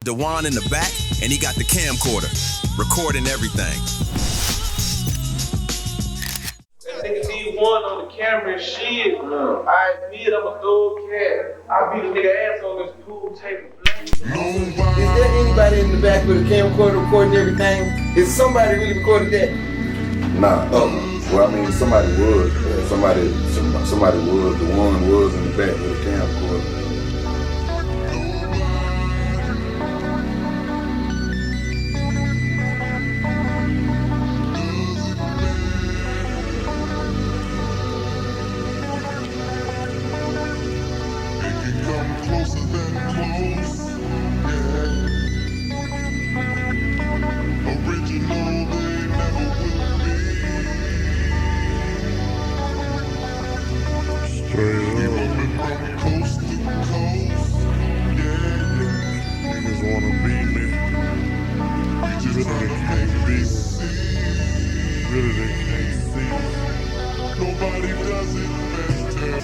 Dewan in the back, and he got the camcorder, recording everything. That nigga D1 on the camera and shit. I admit I'm a thug cat. I beat a nigga ass on this pool table. Is there anybody in the back with a camcorder recording everything? Is somebody really recorded that? Nah. Well, I mean, somebody was. Somebody was. The one was in the back with a camcorder. Nobody does it better.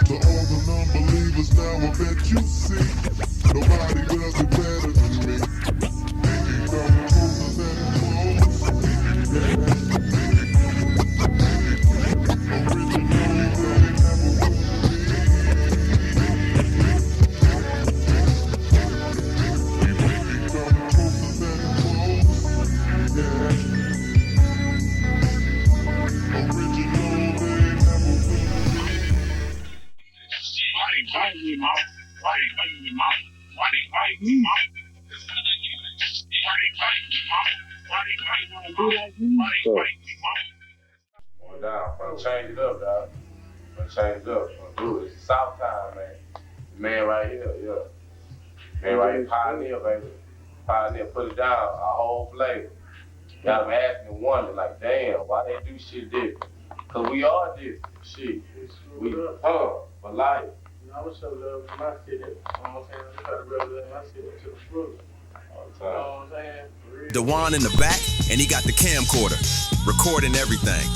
To all the non-believers now I bet you see. Nobody does it better than me. They can come closer than close. Original, they never will be. They can come closer than close. Yeah. Going down, I'm change it up, dog. I'm change it up. I'm do it. It's South time, man. The man right here, yeah. Man right here, pioneer, baby. Pioneer, put it down, our whole flavor. Got them asking and wondering, like, damn, why they do shit different? Cause we are different, shit. We for life. I would show love to my city. You know what I'm saying? I try to represent my city to the fullest. All the time. You know what I'm saying? Dewan in the back, and he got the camcorder, recording everything.